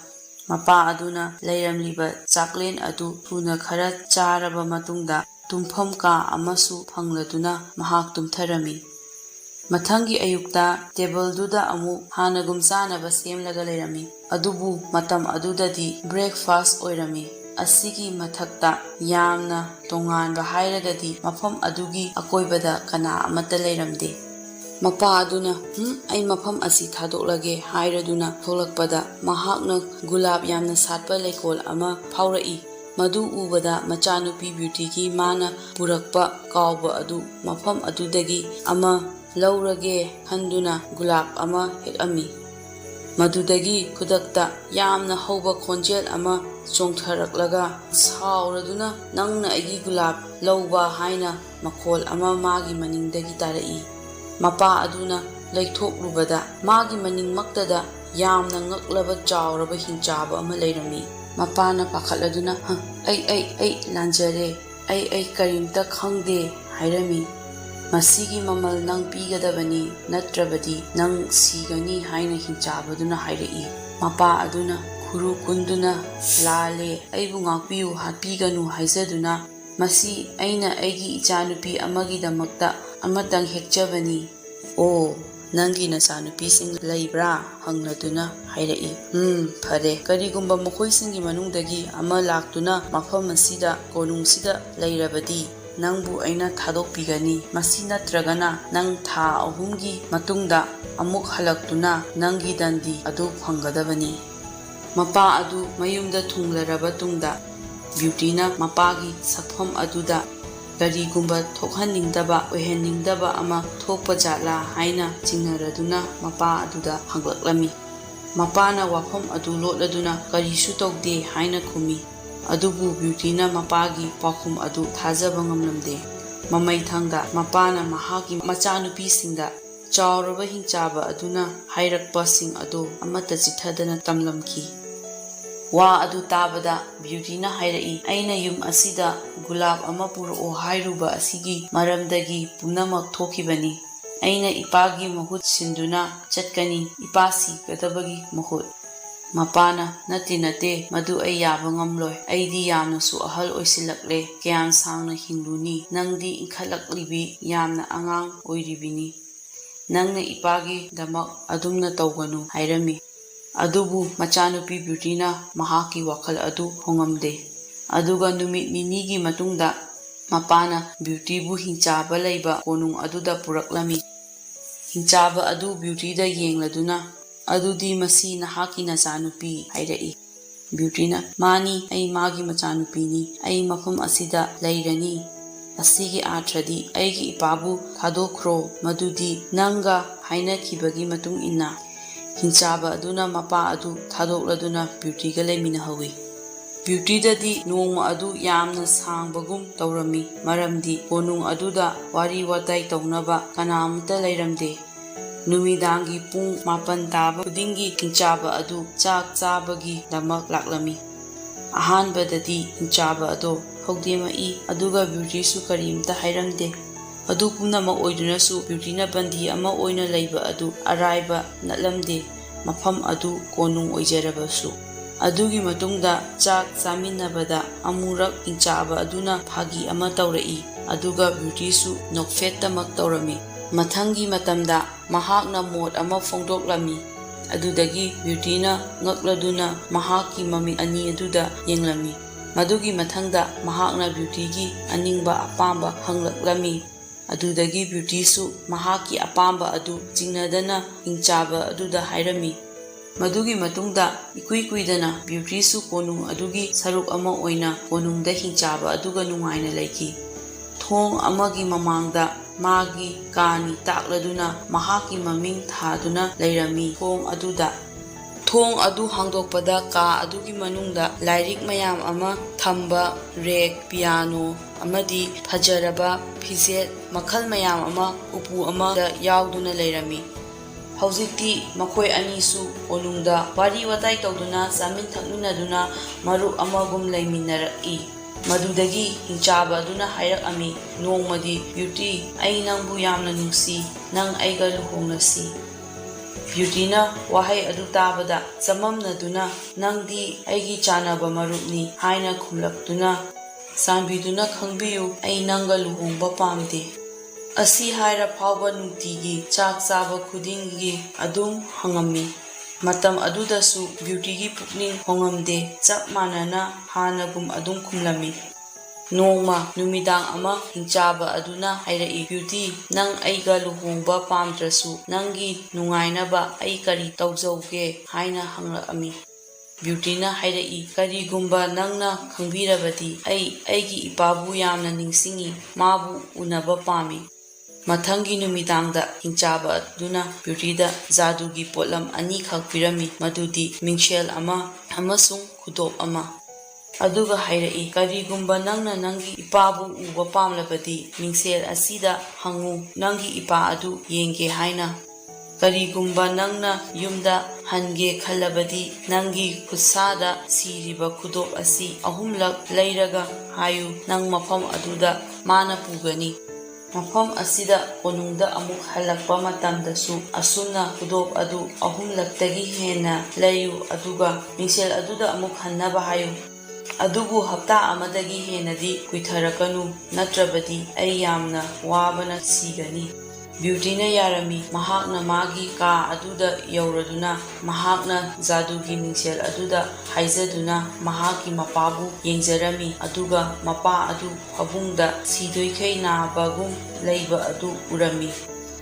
ꯃꯄꯥ ꯑꯗꯨꯅ ꯂꯩꯔꯝꯂꯤꯕ ꯆꯥꯛꯂꯦꯟ ꯑꯗꯨ ꯊꯨꯅ ꯈꯔ ꯆꯥꯔꯕ ꯃꯇꯨꯡꯗ ꯇꯨꯝꯐꯝ ꯀꯥ ꯑꯃꯁꯨ ꯐꯪꯂꯗꯨꯅ ꯃꯍꯥꯛ ꯇꯨꯝꯊꯔꯝꯃꯤ꯫ ꯃꯊꯪꯒꯤ ꯑꯌꯨꯛꯇ ꯇꯦꯕꯜꯗꯨꯗ ꯑꯃꯨꯛ ꯍꯥꯟꯅꯒꯨꯝ ꯆꯥꯅꯕ ꯁꯦꯝꯂꯒ ꯂꯩꯔꯝꯃꯤ, ꯑꯗꯨꯕꯨ ꯃꯇꯝ ꯑꯗꯨꯗꯗꯤ ꯕ꯭ꯔꯦꯛꯐꯥꯁꯠ ꯑꯣꯏꯔꯝꯃꯤ꯫ ꯑꯁꯤꯒꯤ ꯃꯊꯛꯇ ꯌꯥꯝꯅ ꯇꯣꯉꯥꯟꯕ ꯍꯥꯏꯔꯒꯗꯤ ꯃꯐꯝ ꯑꯗꯨꯒꯤ ꯑꯀꯣꯏꯕꯗ ꯀꯅꯥ ꯑꯃꯠꯇ ꯂꯩꯔꯝꯗꯦ꯫ ꯃꯄꯥ ꯑꯗꯨꯅ ꯑꯩ ꯃꯐꯝ ꯑꯁꯤ ꯊꯥꯗꯣꯛꯂꯒꯦ ꯍꯥꯏꯔꯗꯨꯅ ꯊꯣꯛꯂꯛꯄꯗ ꯃꯍꯥꯛꯅ ꯒꯨꯂꯥꯞ ꯌꯥꯝꯅ ꯁꯥꯠꯄ ꯂꯩꯀꯣꯜ ꯑꯃ ꯐꯥꯎꯔꯛꯏ꯫ ꯃꯗꯨ ꯎꯕꯗ ꯃꯆꯥꯅꯨꯄꯤ ꯕ꯭ꯌꯨꯇꯤꯒꯤ ꯃꯥꯅ ꯄꯨꯔꯛꯄ ꯀꯥꯎꯕ ꯑꯗꯨ ꯃꯐꯝ ꯑꯗꯨꯗꯒꯤ ꯑꯃ ꯂꯧꯔꯒꯦ ꯈꯟꯗꯨꯅ ꯒꯨꯂꯥꯞ ꯑꯃ ꯍꯦꯛꯑꯝꯃꯤ꯫ ꯃꯗꯨꯗꯒꯤ ꯈꯨꯗꯛꯇ ꯌꯥꯝꯅ ꯍꯧꯕ ꯈꯣꯟꯖꯦꯜ ꯑꯃ ꯆꯣꯡꯊꯔꯛꯂꯒ ꯁꯥꯎꯔꯗꯨꯅ ꯅꯪꯅ ꯑꯩꯒꯤ ꯒꯨꯂꯥꯞ ꯂꯧꯕ ꯍꯥꯏꯅ ꯃꯈꯣꯜ ꯑꯃ ꯃꯥꯒꯤ ꯃꯅꯤꯡꯗꯒꯤ ꯇꯥꯔꯛꯏ꯫ ꯃꯄꯥ ꯑꯗꯨꯅ ꯂꯩꯊꯣꯛꯂꯨꯕꯗ ꯃꯥꯒꯤ ꯃꯅꯤꯡꯃꯛꯇꯗ ꯌꯥꯝꯅ ꯉꯛꯂꯕ ꯆꯥꯎꯔꯕ ꯍꯤꯡꯆꯥꯕ ꯑꯃ ꯂꯩꯔꯝꯃꯤ꯫ ꯃꯄꯥꯅ ꯄꯥꯈꯠꯂꯗꯨꯅ ꯑꯩ ꯂꯥꯟꯖꯔꯦ, ꯑꯩ ꯀꯔꯤꯝꯇ ꯈꯪꯗꯦ ꯍꯥꯏꯔꯝꯃꯤ꯫ ꯃꯁꯤꯒꯤ ꯃꯃꯜ ꯅꯪ ꯄꯤꯒꯗꯕꯅꯤ, ꯅꯠꯇ꯭ꯔꯕꯗꯤ ꯅꯪ ꯁꯤꯒꯅꯤ ꯍꯥꯏꯅ ꯍꯤꯡꯆꯥꯕꯗꯨꯅ ꯍꯥꯏꯔꯛꯏ꯫ ꯃꯄꯥ ꯑꯗꯨꯅ ꯈꯨꯔꯨ ꯀꯨꯟꯗꯨꯅ ꯂꯥꯜꯂꯦ, ꯑꯩꯕꯨ ꯉꯥꯛꯄꯤꯌꯨ, ꯍꯥꯠꯄꯤꯒꯅꯨ ꯍꯥꯏꯖꯗꯨꯅ ꯃꯁꯤ ꯑꯩꯅ ꯑꯩꯒꯤ ꯏꯆꯥꯅꯨꯄꯤ ꯑꯃꯒꯤꯗꯃꯛꯇ ꯑꯃꯇꯪ ꯍꯦꯛꯆꯕꯅꯤ꯫ ꯑꯣ, ꯅꯪꯒꯤ ꯅꯆꯥꯅꯨꯄꯤꯁꯤꯡ ꯂꯩꯕ꯭ꯔꯥ ꯍꯪꯂꯗꯨꯅ ꯍꯥꯏꯔꯛꯏ꯫ ꯐꯔꯦ, ꯀꯔꯤꯒꯨꯝꯕ ꯃꯈꯣꯏꯁꯤꯡꯒꯤ ꯃꯅꯨꯡꯗꯒꯤ ꯑꯃ ꯂꯥꯛꯇꯨꯅ ꯃꯐꯝ ꯑꯁꯤꯗ ꯀꯣꯅꯨꯡꯁꯤꯗ ꯂꯩꯔꯕꯗꯤ ꯅꯪꯕꯨ ꯑꯩꯅ ꯊꯥꯗꯣꯛꯄꯤꯒꯅꯤ, ꯃꯁꯤ ꯅꯠꯇ꯭ꯔꯒꯅ ꯅꯪ ꯊꯥ 3ꯒꯤ ꯃꯇꯨꯡꯗ ꯑꯃꯨꯛ ꯍꯜꯂꯛꯇꯨꯅ ꯅꯪꯒꯤ ꯗꯟꯗꯤ ꯑꯗꯨ ꯐꯪꯒꯗꯕꯅꯤ꯫ ꯃꯄꯥ ꯑꯗꯨ ꯃꯌꯨꯝꯗ ꯊꯨꯡꯂꯔꯕ ꯇꯨꯡꯗ ꯕ꯭ꯌꯨꯇꯤꯅ ꯃꯄꯥꯒꯤ ꯁꯛꯐꯝ ꯑꯗꯨꯗ ꯀꯔꯤꯒꯨꯝꯕ ꯊꯣꯛꯍꯟꯅꯤꯡꯗꯕ ꯑꯣꯏꯍꯟꯅꯤꯡꯗꯕ ꯑꯃ ꯊꯣꯛꯄ ꯖꯥꯠꯂꯥ ꯍꯥꯏꯅ ꯆꯤꯡꯅꯔꯗꯨꯅ ꯃꯄꯥ ꯑꯗꯨꯗ ꯍꯪꯂꯛꯂꯝꯃꯤ꯫ ꯃꯄꯥꯅ ꯋꯥꯐꯝ ꯑꯗꯨ ꯂꯣꯠꯂꯗꯨꯅ ꯀꯔꯤꯁꯨ ꯇꯧꯗꯦ ꯍꯥꯏꯅ ꯈꯨꯝꯃꯤ꯫ ꯑꯗꯨꯕꯨ ꯕ꯭ꯌꯨꯇꯤꯅ ꯃꯄꯥꯒꯤ ꯄꯥꯎꯈꯨꯝ ꯑꯗꯨ ꯊꯥꯖꯕ ꯉꯝꯂꯝꯗꯦ꯫ ꯃꯃꯩꯊꯪꯗ ꯃꯄꯥꯅ ꯃꯍꯥꯛꯀꯤ ꯃꯆꯥꯅꯨꯄꯤꯁꯤꯡꯗ ꯆꯥꯎꯔꯕ ꯍꯤꯡꯆꯥꯕ ꯑꯗꯨꯅ ꯍꯥꯏꯔꯛꯄꯁꯤꯡ ꯑꯗꯨ ꯑꯃꯠꯇ ꯆꯤꯠꯊꯗꯅ ꯇꯝꯂꯝꯈꯤ꯫ ꯋꯥ ꯑꯗꯨ ꯇꯥꯕꯗ ꯕ꯭ꯌꯨꯇꯤꯅ ꯍꯥꯏꯔꯛꯏ, ꯑꯩꯅ ꯌꯨꯝ ꯑꯁꯤꯗ ꯒꯨꯂꯥꯞ ꯑꯃ ꯄꯨꯔꯛꯑꯣ ꯍꯥꯏꯔꯨꯕ ꯑꯁꯤꯒꯤ ꯃꯔꯝꯗꯒꯤ ꯄꯨꯝꯅꯃꯛ ꯊꯣꯛꯈꯤꯕꯅꯤ꯫ ꯑꯩꯅ ꯏꯄꯥꯒꯤ ꯃꯍꯨꯠ ꯁꯤꯟꯗꯨꯅ ꯆꯠꯀꯅꯤ, ꯏꯄꯥ ꯁꯤꯒꯗꯕꯒꯤ ꯃꯍꯨꯠ꯫ ꯃꯄꯥꯅ ꯅꯠꯇꯦ, ꯃꯗꯨ ꯑꯩ ꯌꯥꯕ ꯉꯝꯂꯣꯏ, ꯑꯩꯗꯤ ꯌꯥꯝꯅꯁꯨ ꯑꯍꯜ ꯑꯣꯏꯁꯤꯜꯂꯛꯂꯦ, ꯀꯌꯥꯝ ꯁꯥꯡꯅ ꯍꯤꯡꯂꯨꯅꯤ, ꯅꯪꯗꯤ ꯏꯟꯈꯠꯂꯛꯂꯤꯕꯤ, ꯌꯥꯝꯅ ꯑꯉꯥꯡ ꯑꯣꯏꯔꯤꯕꯅꯤ, ꯅꯪꯅ ꯏꯄꯥꯒꯤꯗꯃꯛ ꯑꯗꯨꯝꯅ ꯇꯧꯒꯅꯨ ꯍꯥꯏꯔꯝꯃꯤ꯫ ꯑꯗꯨꯕꯨ ꯃꯆꯥꯅꯨꯄꯤ ꯕ꯭ꯌꯨꯇꯤꯅ ꯃꯍꯥꯛꯀꯤ ꯋꯥꯈꯜ ꯑꯗꯨ ꯍꯣꯡꯉꯝꯗꯦ꯫ ꯑꯗꯨꯒ ꯅꯨꯃꯤꯠ ꯅꯤꯅꯤꯒꯤ ꯃꯇꯨꯡꯗ ꯃꯄꯥꯅ ꯕ꯭ꯌꯨꯇꯤꯕꯨ ꯍꯤꯡꯆꯥꯕ ꯂꯩꯕ ꯀꯣꯅꯨꯡ ꯑꯗꯨꯗ ꯄꯨꯔꯛꯂꯝꯃꯤ꯫ ꯍꯤꯡꯆꯥꯕ ꯑꯗꯨ ꯕ꯭ꯌꯨꯇꯤꯗ ꯌꯦꯡꯂꯗꯨꯅ ꯑꯗꯨꯗꯤ ꯃꯁꯤ ꯅꯍꯥꯛꯀꯤ ꯅꯆꯥꯅꯨꯄꯤ ꯍꯥꯏꯔꯛꯏ꯫ ꯕ꯭ꯌꯨꯇꯤꯅ ꯃꯥꯅꯤ, ꯑꯩ ꯃꯥꯒꯤ ꯃꯆꯥꯅꯨꯄꯤꯅꯤ, ꯑꯩ ꯃꯐꯝ ꯑꯁꯤꯗ ꯂꯩꯔꯅꯤ, ꯑꯁꯤꯒꯤ ꯑꯥꯔꯊꯗꯤ ꯑꯩꯒꯤ ꯏꯄꯥꯕꯨ ꯊꯥꯗꯣꯛꯈ꯭ꯔꯣ, ꯃꯗꯨꯗꯤ ꯅꯪꯒ ꯍꯥꯏꯅꯈꯤꯕꯒꯤ ꯃꯇꯨꯡ ꯏꯟꯅ꯫ ꯍꯤꯡꯆꯥꯕ ꯑꯗꯨꯅ ꯃꯄꯥ ꯑꯗꯨ ꯊꯥꯗꯣꯛꯂꯗꯨꯅ ꯕ꯭ꯌꯨꯇꯤꯒ ꯂꯩꯃꯤꯟꯅꯍꯧꯏ꯫ ꯕ꯭ꯌꯨꯇꯤꯗꯗꯤ ꯅꯣꯡꯃ ꯑꯗꯨ ꯌꯥꯝꯅ ꯁꯥꯡꯕꯒꯨꯝ ꯇꯧꯔꯝꯃꯤ, ꯃꯔꯝꯗꯤ ꯀꯣꯅꯨꯡ ꯑꯗꯨꯗ ꯋꯥꯔꯤ ꯋꯥꯇꯥꯏ ꯇꯧꯅꯕ ꯀꯅꯥꯃꯠꯇ ꯂꯩꯔꯝꯗꯦ꯫ ꯅꯨꯃꯤꯗꯥꯡꯒꯤ ꯄꯨꯡ 9 ꯇꯥꯕ ꯈꯨꯗꯤꯡꯒꯤ ꯍꯤꯡꯆꯥꯕ ꯑꯗꯨ ꯆꯥꯛ ꯆꯥꯕꯒꯤꯗꯃꯛ ꯂꯥꯛꯂꯝꯃꯤ꯫ ꯑꯍꯥꯟꯕꯗꯗꯤ ꯍꯤꯡꯆꯥꯕ ꯑꯗꯣ ꯍꯧꯗꯦꯃꯛꯏ, ꯑꯗꯨꯒ ꯕ꯭ꯌꯨꯇꯤꯁꯨ ꯀꯔꯤꯝꯇ ꯍꯥꯏꯔꯝꯗꯦ꯫ ꯑꯗꯨ ꯄꯨꯝꯅꯃꯛ ꯑꯣꯏꯗꯨꯅꯁꯨ ꯕ꯭ꯌꯨꯇꯤꯅ ꯕꯟꯗꯤ ꯑꯃ ꯑꯣꯏꯅ ꯂꯩꯕ ꯑꯗꯨ ꯑꯔꯥꯏꯕ ꯅꯠꯂꯝꯗꯦ, ꯃꯐꯝ ꯑꯗꯨ ꯀꯣꯅꯨꯡ ꯑꯣꯏꯖꯔꯕꯁꯨ꯫ ꯑꯗꯨꯒꯤ ꯃꯇꯨꯡꯗ ꯆꯥꯛ ꯆꯥꯃꯤꯟꯅꯕꯗ ꯑꯃꯨꯔꯛ ꯍꯤꯡꯆꯥꯕ ꯑꯗꯨꯅ ꯐꯥꯒꯤ ꯑꯃ ꯇꯧꯔꯛꯏ, ꯑꯗꯨꯒ ꯕ꯭ꯌꯨꯇꯤꯁꯨ ꯅꯣꯛꯐꯦꯠꯇꯃꯛ ꯇꯧꯔꯝꯃꯤ꯫ ꯃꯊꯪꯒꯤ ꯃꯇꯝꯗ ꯃꯍꯥꯛꯅ ꯃꯣꯠ ꯑꯃ ꯐꯣꯡꯗꯣꯛꯂꯝꯃꯤ, ꯑꯗꯨꯗꯒꯤ ꯕ꯭ꯌꯨꯇꯤꯅ ꯉꯛꯂꯗꯨꯅ ꯃꯍꯥꯛꯀꯤ ꯃꯃꯤꯠ ꯑꯅꯤ ꯑꯗꯨꯗ ꯌꯦꯡꯂꯝꯃꯤ꯫ ꯃꯗꯨꯒꯤ ꯃꯊꯪꯗ ꯃꯍꯥꯛꯅ ꯕ꯭ꯌꯨꯇꯤꯒꯤ ꯑꯅꯤꯡꯕ ꯑꯄꯥꯝꯕ ꯍꯪꯂꯛꯂꯝꯃꯤ꯫ ꯑꯗꯨꯗꯒꯤ ꯕ꯭ꯌꯨꯇꯤꯁꯨ ꯃꯍꯥꯛꯀꯤ ꯑꯄꯥꯝꯕ ꯑꯗꯨ ꯆꯤꯡꯅꯗꯅ ꯍꯤꯡꯆꯥꯕ ꯑꯗꯨꯗ ꯍꯥꯏꯔꯝꯃꯤ꯫ ꯃꯗꯨꯒꯤ ꯃꯇꯨꯡꯗ ꯏꯀꯨꯏ ꯀꯨꯏꯗꯅ ꯕ꯭ꯌꯨꯇꯤꯁꯨ ꯀꯣꯅꯨꯡ ꯑꯗꯨꯒꯤ ꯁꯔꯨꯛ ꯑꯃ ꯑꯣꯏꯅ ꯀꯣꯅꯨꯡꯗ ꯍꯤꯡꯆꯥꯕ ꯑꯗꯨꯒ ꯅꯨꯡꯉꯥꯏꯅ ꯂꯩꯈꯤ꯫ ꯊꯣꯡ ꯑꯃꯒꯤ ꯃꯃꯥꯡꯗ ꯃꯥꯒꯤ ꯀꯥꯅꯤ ꯇꯥꯛꯂꯗꯨꯅ ꯃꯍꯥꯛꯀꯤ ꯃꯃꯤꯡ ꯊꯥꯗꯨꯅ ꯂꯩꯔꯝꯃꯤ꯫ ꯊꯣꯡ ꯑꯗꯨ ꯍꯥꯡꯗꯣꯛꯄꯗ ꯀꯥ ꯑꯗꯨꯒꯤ ꯃꯅꯨꯡꯗ ꯂꯥꯏꯔꯤꯛ ꯃꯌꯥꯝ ꯑꯃ ꯊꯝꯕ ꯔꯦꯛ, ꯄꯤꯌꯥꯅꯣ ꯑꯃꯗꯤ ꯐꯖꯔꯕ ꯐꯤꯖꯦꯠ ꯃꯈꯜ ꯃꯌꯥꯝ ꯑꯃ ꯎꯄꯨ ꯑꯃꯗ ꯌꯥꯎꯗꯨꯅ ꯂꯩꯔꯝꯃꯤ꯫ ꯍꯧꯖꯤꯛꯇꯤ ꯃꯈꯣꯏ ꯑꯅꯤꯁꯨ ꯀꯣꯅꯨꯡꯗ ꯋꯥꯔꯤ ꯋꯥꯇꯥꯏ ꯇꯧꯗꯨꯅ ꯆꯥꯃꯤꯟ ꯊꯛꯃꯤꯟꯅꯗꯨꯅ ꯃꯔꯨꯞ ꯑꯃꯒꯨꯝ ꯂꯩꯃꯤꯟꯅꯔꯛꯏ꯫ ꯃꯗꯨꯗꯒꯤ ꯍꯤꯡꯆꯥꯕ ꯑꯗꯨꯅ ꯍꯥꯏꯔꯛꯑꯝꯃꯤ, ꯅꯣꯡꯃꯗꯤ ꯕ꯭ꯌꯨꯇꯤ, ꯑꯩ ꯅꯪꯕꯨ ꯌꯥꯝꯅ ꯅꯨꯡꯁꯤ, ꯅꯪ ꯑꯩꯒ ꯂꯨꯍꯣꯡꯂꯁꯤ꯫ ꯕ꯭ꯌꯨꯇꯤꯅ ꯋꯥꯍꯩ ꯑꯗꯨ ꯇꯥꯕꯗ ꯆꯃꯝꯅꯗꯨꯅ ꯅꯪꯗꯤ ꯑꯩꯒꯤ ꯆꯥꯟꯅꯕ ꯃꯔꯨꯞꯅꯤ ꯍꯥꯏꯅ ꯈꯨꯝꯂꯛꯇꯨꯅ ꯆꯥꯟꯕꯤꯗꯨꯅ ꯈꯪꯕꯤꯌꯨ, ꯑꯩ ꯅꯪꯒ ꯂꯨꯍꯣꯡꯕ ꯄꯥꯝꯗꯦ꯫ ꯑꯁꯤ ꯍꯥꯏꯔ ꯐꯥꯎꯕ ꯅꯨꯡꯇꯤꯒꯤ ꯆꯥꯛ ꯆꯥꯕ ꯈꯨꯗꯤꯡꯒꯤ ꯑꯗꯨꯝ ꯍꯪꯉꯝꯃꯤ꯫ ꯃꯇꯝ ꯑꯗꯨꯗꯁꯨ ꯕ꯭ꯌꯨꯇꯤꯒꯤ ꯄꯨꯛꯅꯤꯡ ꯍꯣꯡꯉꯝꯗꯦ, ꯆꯞ ꯃꯥꯟꯅꯅ ꯍꯥꯟꯅꯒꯨꯝ ꯑꯗꯨꯝ ꯈꯨꯝꯂꯝꯃꯤ꯫ ꯅꯣꯡꯃ ꯅꯨꯃꯤꯗꯥꯡ ꯑꯃ ꯍꯤꯡꯆꯥꯕ ꯑꯗꯨꯅ ꯍꯥꯏꯔꯛꯏ, ꯕ꯭ꯌꯨꯇꯤ, ꯅꯪ ꯑꯩꯒ ꯂꯨꯍꯣꯡꯕ ꯄꯥꯝꯗ꯭ꯔꯁꯨ ꯅꯪꯒꯤ ꯅꯨꯡꯉꯥꯏꯅꯕ ꯑꯩ ꯀꯔꯤ ꯇꯧꯖꯧꯒꯦ ꯍꯥꯏꯅ ꯍꯪꯂꯛꯑꯝꯃꯤ꯫ ꯕ꯭ꯌꯨꯇꯤꯅ ꯍꯥꯏꯔꯛꯏ, ꯀꯔꯤꯒꯨꯝꯕ ꯅꯪꯅ ꯈꯪꯕꯤꯔꯕꯗꯤ ꯑꯩ ꯑꯩꯒꯤ ꯏꯄꯥꯕꯨ ꯌꯥꯝꯅ ꯅꯤꯡꯁꯤꯡꯉꯤ, ꯃꯥꯕꯨ ꯎꯅꯕ ꯄꯥꯝꯃꯤ꯫ ꯃꯊꯪꯒꯤ ꯅꯨꯃꯤꯗꯥꯡꯗ ꯍꯤꯡꯆꯥꯕ ꯑꯗꯨꯅ ꯕ꯭ꯌꯨꯇꯤꯗ ꯖꯥꯗꯨꯒꯤ ꯄꯣꯠꯂꯝ ꯑꯅꯤꯈꯛ ꯄꯤꯔꯝꯃꯤ, ꯃꯗꯨꯗꯤ ꯃꯤꯡꯁꯦꯜ ꯑꯃ ꯑꯃꯁꯨꯡ ꯈꯨꯗꯣꯞ ꯑꯃ꯫ ꯑꯗꯨꯒ ꯍꯥꯏꯔꯛꯏ, ꯀꯔꯤꯒꯨꯝꯕ ꯅꯪꯅ ꯅꯪꯒꯤ ꯏꯄꯥꯕꯨ ꯎꯕ ꯄꯥꯝꯂꯕꯗꯤ ꯃꯤꯡꯁꯦꯜ ꯑꯁꯤꯗ ꯍꯪꯉꯨ, ꯅꯪꯒꯤ ꯏꯄꯥ ꯑꯗꯨ ꯌꯦꯡꯒꯦ ꯍꯥꯏꯅ꯫ ꯀꯔꯤꯒꯨꯝꯕ ꯅꯪꯅ ꯌꯨꯝꯗ ꯍꯟꯒꯦ ꯈꯜꯂꯕꯗꯤ ꯅꯪꯒꯤ ꯈꯨꯠꯁꯥꯗ ꯁꯤꯔꯤꯕ ꯈꯨꯗꯣꯞ ꯑꯁꯤ 3ꯂꯛ ꯂꯩꯔꯒ ꯍꯥꯏꯌꯨ, ꯅꯪ ꯃꯐꯝ ꯑꯗꯨꯗ ꯃꯥꯅ ꯄꯨꯒꯅꯤ꯫ ꯃꯐꯝ ꯑꯁꯤꯗ ꯀꯣꯅꯨꯡꯗ ꯑꯃꯨꯛ ꯍꯜꯂꯛꯄ ꯃꯇꯝꯗꯁꯨ ꯑꯁꯨꯝꯅ ꯈꯨꯗꯣꯞ ꯑꯗꯨ 3ꯂꯛꯇꯒꯤ ꯍꯦꯟꯅ ꯂꯩꯌꯨ ꯑꯗꯨꯒ ꯃꯤꯡꯁꯦꯜ ꯑꯗꯨꯗ ꯑꯃꯨꯛ ꯍꯟꯅꯕ ꯍꯥꯏꯌꯨ꯫ ꯑꯗꯨꯕꯨ ꯍꯞꯇꯥ ꯑꯃꯗꯒꯤ ꯍꯦꯟꯅꯗꯤ ꯀꯨꯏꯊꯔꯛꯀꯅꯨ, ꯅꯠꯇ꯭ꯔꯕꯗꯤ ꯑꯩ ꯌꯥꯝꯅ ꯋꯥꯕꯅ ꯁꯤꯒꯅꯤ꯫ ꯕ꯭ꯌꯨꯇꯤꯅ ꯌꯥꯔꯝꯃꯤ꯫ ꯃꯍꯥꯛꯅ ꯃꯥꯒꯤ ꯀꯥ ꯑꯗꯨꯗ ꯌꯧꯔꯗꯨꯅ ꯃꯍꯥꯛꯅ ꯖꯥꯗꯨꯒꯤ ꯃꯤꯡꯁꯦꯜ ꯑꯗꯨꯗ ꯍꯥꯏꯖꯗꯨꯅ ꯃꯍꯥꯛꯀꯤ ꯃꯄꯥꯕꯨ ꯌꯦꯡꯖꯔꯝꯃꯤ, ꯑꯗꯨꯒ ꯃꯄꯥ ꯑꯗꯨ ꯐꯃꯨꯡꯗ ꯁꯤꯗꯣꯏꯈꯩ ꯅꯥꯕꯒꯨꯝ ꯂꯩꯕ ꯑꯗꯨ ꯎꯔꯝꯃꯤ꯫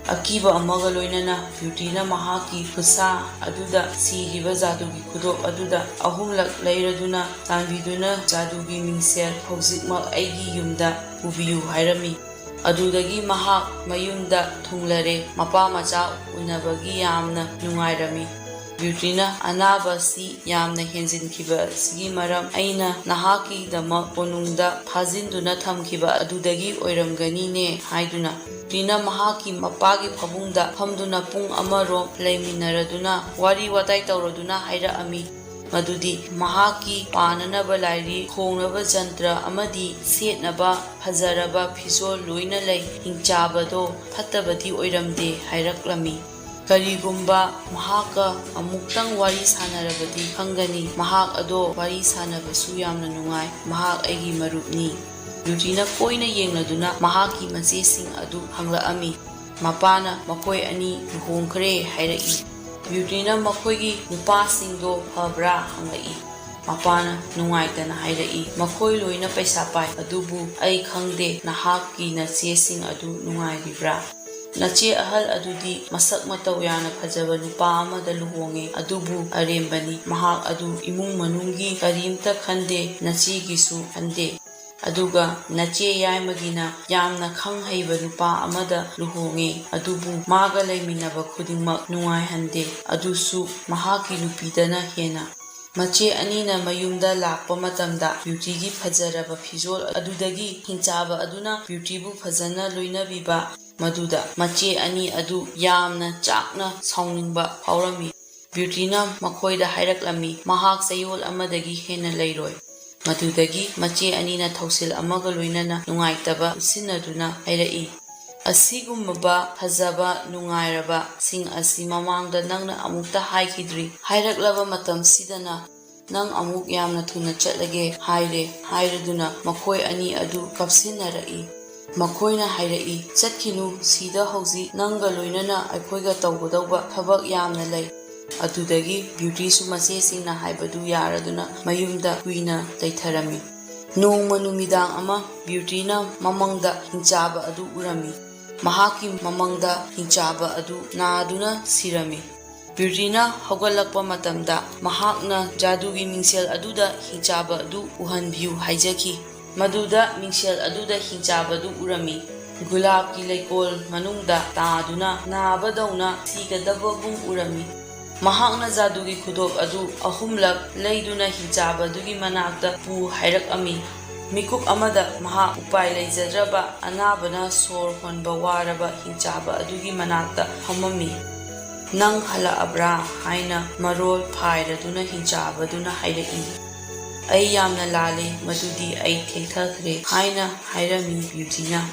ꯑꯀꯤꯕ ꯑꯃꯒ ꯂꯣꯏꯅꯅ ꯕ꯭ꯌꯨꯇꯤꯅ ꯃꯍꯥꯛꯀꯤ ꯈꯨꯠꯁꯥ ꯑꯗꯨꯗ ꯁꯤꯔꯤꯕ ꯖꯥꯗꯨꯒꯤ ꯈꯨꯗꯣꯞ ꯑꯗꯨꯗ 3ꯂꯛ ꯂꯩꯔꯗꯨꯅ ꯆꯥꯟꯕꯤꯗꯨꯅ ꯖꯥꯗꯨꯒꯤ ꯃꯤꯡꯁꯦꯜ ꯍꯧꯖꯤꯛꯃꯛ ꯑꯩꯒꯤ ꯌꯨꯝꯗ ꯄꯨꯕꯤꯌꯨ ꯍꯥꯏꯔꯝꯃꯤ꯫ ꯑꯗꯨꯗꯒꯤ ꯃꯍꯥꯛ ꯃꯌꯨꯝꯗ ꯊꯨꯡꯂꯔꯦ꯫ ꯃꯄꯥ ꯃꯆꯥ ꯎꯅꯕꯒꯤ ꯌꯥꯝꯅ ꯅꯨꯡꯉꯥꯏꯔꯝꯃꯤ꯫ ꯕ꯭ꯌꯨꯇꯤꯅ ꯑꯅꯥꯕꯁꯤ ꯌꯥꯝꯅ ꯍꯦꯟꯖꯤꯟꯈꯤꯕꯁꯤꯒꯤ ꯃꯔꯝ ꯑꯩꯅ ꯅꯍꯥꯛꯀꯤꯗꯃꯛ ꯀꯣꯅꯨꯡꯗ ꯐꯥꯖꯤꯟꯗꯨꯅ ꯊꯝꯈꯤꯕ ꯑꯗꯨꯗꯒꯤ ꯑꯣꯏꯔꯝꯒꯅꯤꯅꯦ ꯍꯥꯏꯗꯨꯅ ꯕ꯭ꯌꯨꯇꯤꯅ ꯃꯍꯥꯛꯀꯤ ꯃꯄꯥꯒꯤ ꯐꯃꯨꯡꯗ ꯐꯝꯗꯨꯅ ꯄꯨꯡ ꯑꯃꯔꯣꯝ ꯂꯩꯃꯤꯟꯅꯔꯗꯨꯅ ꯋꯥꯔꯤ ꯋꯥꯇꯥꯏ ꯇꯧꯔꯗꯨꯅ ꯍꯥꯏꯔꯛꯑꯝꯃꯤ ꯃꯗꯨꯗꯤ ꯃꯍꯥꯛꯀꯤ ꯄꯥꯅꯅꯕ ꯂꯥꯏꯔꯤꯛ, ꯈꯣꯡꯅꯕ ꯖꯟꯇ꯭ꯔ ꯑꯃꯗꯤ ꯁꯦꯠꯅꯕ ꯐꯖꯔꯕ ꯐꯤꯖꯣꯜ ꯂꯣꯏꯅ ꯂꯩ꯫ ꯍꯤꯡꯆꯥꯕꯗꯣ ꯐꯠꯇꯕꯗꯤ ꯑꯣꯏꯔꯝꯗꯦ ꯍꯥꯏꯔꯛꯂꯝꯃꯤ꯫ ꯀꯔꯤꯒꯨꯝꯕ ꯃꯍꯥꯛꯀ ꯑꯃꯨꯛꯇꯪ ꯋꯥꯔꯤ ꯁꯥꯅꯔꯕꯗꯤ ꯈꯪꯒꯅꯤ, ꯃꯍꯥꯛ ꯑꯗꯣ ꯋꯥꯔꯤ ꯁꯥꯅꯕꯁꯨ ꯌꯥꯝꯅ ꯅꯨꯡꯉꯥꯏ, ꯃꯍꯥꯛ ꯑꯩꯒꯤ ꯃꯔꯨꯞꯅꯤ꯫ ꯕ꯭ꯌꯨꯇꯤꯅ ꯀꯣꯏꯅ ꯌꯦꯡꯂꯗꯨꯅ ꯃꯍꯥꯛꯀꯤ ꯃꯆꯦꯁꯤꯡ ꯑꯗꯨ ꯍꯪꯂꯛꯑꯝꯃꯤ꯫ ꯃꯄꯥꯅ ꯃꯈꯣꯏ ꯑꯅꯤ ꯂꯨꯍꯣꯡꯈ꯭ꯔꯦ ꯍꯥꯏꯔꯛꯏ꯫ ꯕ꯭ꯌꯨꯇꯤꯅ ꯃꯈꯣꯏꯒꯤ ꯅꯨꯄꯥꯁꯤꯡꯗꯣ ꯐꯕ꯭ꯔꯥ ꯍꯪꯂꯛꯏ꯫ ꯃꯄꯥꯅ ꯅꯨꯡꯉꯥꯏꯇꯅ ꯍꯥꯏꯔꯛꯏ, ꯃꯈꯣꯏ ꯂꯣꯏꯅ ꯄꯩꯁꯥ ꯄꯥꯏ, ꯑꯗꯨꯕꯨ ꯑꯩ ꯈꯪꯗꯦ ꯅꯍꯥꯛꯀꯤ ꯅꯆꯦꯁꯤꯡ ꯑꯗꯨ ꯅꯨꯡꯉꯥꯏꯔꯤꯕ꯭ꯔꯥ? ꯅꯆꯦ ꯑꯍꯜ ꯑꯗꯨꯗꯤ ꯃꯁꯛ ꯃꯇꯧ ꯌꯥꯝꯅ ꯐꯖꯕ ꯅꯨꯄꯥ ꯑꯃꯗ ꯂꯨꯍꯣꯡꯉꯦ, ꯑꯗꯨꯕꯨ ꯑꯔꯦꯝꯕꯅꯤ, ꯃꯍꯥꯛ ꯑꯗꯨ ꯏꯃꯨꯡ ꯃꯅꯨꯡꯒꯤ ꯀꯔꯤꯝꯇ ꯈꯟꯗꯦ, ꯅꯆꯦꯒꯤꯁꯨ ꯈꯟꯗꯦ꯫ ꯑꯗꯨꯒ ꯅꯆꯦ ꯌꯥꯏꯃꯒꯤꯅ ꯌꯥꯝꯅ ꯈꯪ ꯍꯩꯕ ꯅꯨꯄꯥ ꯑꯃꯗ ꯂꯨꯍꯣꯡꯉꯦ, ꯑꯗꯨꯕꯨ ꯃꯥꯒ ꯂꯩꯃꯤꯟꯅꯕ ꯈꯨꯗꯤꯡꯃꯛ ꯅꯨꯡꯉꯥꯏꯍꯟꯗꯦ, ꯑꯗꯨꯁꯨ ꯃꯍꯥꯛꯀꯤ ꯅꯨꯄꯤꯗꯅ ꯍꯦꯟꯅ꯫ ꯃꯆꯦ ꯑꯅꯤꯅ ꯃꯌꯨꯝꯗ ꯂꯥꯛꯄ ꯃꯇꯝꯗ ꯕ꯭ꯌꯨꯇꯤꯒꯤ ꯐꯖꯔꯕ ꯐꯤꯖꯣꯜ ꯑꯗꯨꯗꯒꯤ ꯍꯤꯡꯆꯥꯕ ꯑꯗꯨꯅ ꯕ꯭ꯌꯨꯇꯤꯕꯨ ꯐꯖꯅ ꯂꯣꯏꯅꯕꯤꯕ ꯃꯗꯨꯗ ꯃꯆꯦ ꯑꯅꯤ ꯑꯗꯨ ꯌꯥꯝꯅ ꯆꯥꯛꯅ ꯁꯥꯎꯅꯤꯡꯕ ꯐꯥꯎꯔꯝꯃꯤ꯫ ꯕ꯭ꯌꯨꯇꯤꯅ ꯃꯈꯣꯏꯗ ꯍꯥꯏꯔꯛꯂꯝꯃꯤ, ꯃꯍꯥꯛ ꯆꯌꯣꯜ ꯑꯃꯗꯒꯤ ꯍꯦꯟꯅ ꯂꯩꯔꯣꯏ꯫ ꯃꯗꯨꯗꯒꯤ ꯃꯆꯦ ꯑꯅꯤꯅ ꯊꯧꯁꯤꯜ ꯑꯃꯒ ꯂꯣꯏꯅꯅ ꯅꯨꯡꯉꯥꯏꯇꯕ ꯎꯠꯁꯤꯟꯅꯗꯨꯅ ꯍꯥꯏꯔꯛꯏ, ꯑꯁꯤꯒꯨꯝꯂꯕ ꯐꯖꯕ ꯅꯨꯡꯉꯥꯏꯔꯕ ꯁꯤꯡ ꯑꯁꯤ ꯃꯃꯥꯡꯗ ꯅꯪꯅ ꯑꯃꯨꯛꯇ ꯍꯥꯏꯈꯤꯗ꯭ꯔꯤ, ꯍꯥꯏꯔꯛꯂꯕ ꯃꯇꯝꯁꯤꯗꯅ ꯅꯪ ꯑꯃꯨꯛ ꯌꯥꯝꯅ ꯊꯨꯅ ꯆꯠꯂꯒꯦ ꯍꯥꯏꯔꯦ ꯍꯥꯏꯔꯗꯨꯅ ꯃꯈꯣꯏ ꯑꯅꯤ ꯑꯗꯨ ꯀꯞꯁꯤꯟꯅꯔꯛꯏ꯫ ꯃꯈꯣꯏꯅ ꯍꯥꯏꯔꯛꯏ, ꯆꯠꯈꯤꯅꯨ, ꯁꯤꯗ ꯍꯧꯖꯤꯛ ꯅꯪꯒ ꯂꯣꯏꯅꯅ ꯑꯩꯈꯣꯏꯒ ꯇꯧꯒꯗꯧꯕ ꯊꯕꯛ ꯌꯥꯝꯅ ꯂꯩ꯫ ꯑꯗꯨꯗꯒꯤ ꯕ꯭ꯌꯨꯇꯤꯁꯨ ꯃꯆꯦꯁꯤꯡꯅ ꯍꯥꯏꯕꯗꯨ ꯌꯥꯔꯗꯨꯅ ꯃꯌꯨꯝꯗ ꯀꯨꯏꯅ ꯂꯩꯊꯔꯝꯃꯤ꯫ ꯅꯣꯡꯃ ꯅꯨꯃꯤꯗꯥꯡ ꯑꯃ ꯕ꯭ꯌꯨꯇꯤꯅ ꯃꯃꯪꯗ ꯍꯤꯡꯆꯥꯕ ꯑꯗꯨ ꯎꯔꯝꯃꯤ꯫ ꯃꯍꯥꯛꯀꯤ ꯃꯃꯪꯗ ꯍꯤꯡꯆꯥꯕ ꯑꯗꯨ ꯅꯥꯗꯨꯅ ꯁꯤꯔꯝꯃꯤ꯫ ꯕ꯭ꯌꯨꯇꯤꯅ ꯍꯧꯒꯠꯂꯛꯄ ꯃꯇꯝꯗ ꯃꯍꯥꯛꯅ ꯖꯥꯗꯨꯒꯤ ꯃꯤꯡꯁꯦꯜ ꯑꯗꯨꯗ ꯍꯤꯡꯆꯥꯕ ꯑꯗꯨ ꯎꯍꯟꯕꯤꯌꯨ ꯍꯥꯏꯖꯈꯤ꯫ ꯃꯗꯨꯗ ꯃꯤꯡꯁꯦꯜ ꯑꯗꯨꯗ ꯍꯤꯡꯆꯥꯕꯗꯨ ꯎꯔꯝꯃꯤ꯫ ꯒꯨꯂꯥꯞꯀꯤ ꯂꯩꯀꯣꯜ ꯃꯅꯨꯡꯗ ꯇꯥꯗꯨꯅ ꯅꯥꯕꯗꯧꯅ ꯁꯤꯒꯗꯕꯒꯨꯝ ꯎꯔꯝꯃꯤ꯫ ꯃꯍꯥꯛꯅ ꯖꯥꯗꯨꯒꯤ ꯈꯨꯗꯣꯞ ꯑꯗꯨ 3ꯂꯛ ꯂꯩꯗꯨꯅ ꯍꯤꯡꯆꯥꯕꯗꯨꯒꯤ ꯃꯅꯥꯛꯇ ꯄꯨ ꯍꯥꯏꯔꯛꯑꯝꯃꯤ꯫ ꯃꯤꯀꯨꯞ ꯑꯃꯗ ꯃꯍꯥꯛ ꯎꯄꯥꯏ ꯂꯩꯖꯗ꯭ꯔꯕ ꯑꯅꯥꯕꯅ ꯁꯣꯔ ꯍꯣꯟꯕ ꯋꯥꯔꯕ ꯍꯤꯡꯆꯥꯕ ꯑꯗꯨꯒꯤ ꯃꯅꯥꯛꯇ ꯐꯝꯃꯝꯃꯤ꯫ "ꯅꯪ ꯍꯜꯂꯛꯑꯕ꯭ꯔꯥ?" ꯍꯥꯏꯅ ꯃꯔꯣꯜ ꯐꯥꯏꯔꯗꯨꯅ ꯍꯤꯡꯆꯥꯕꯗꯨꯅ ꯍꯥꯏꯔꯛꯏ꯫ "ꯑꯩ ꯌꯥꯝꯅ ꯂꯥꯜꯂꯦ, ꯃꯗꯨꯗꯤ ꯑꯩ ꯊꯦꯡꯊꯈ꯭ꯔꯦ" ꯍꯥꯏꯅ ꯍꯥꯏꯔꯝꯃꯤ ꯕ꯭ꯌꯨꯇꯤꯅ꯫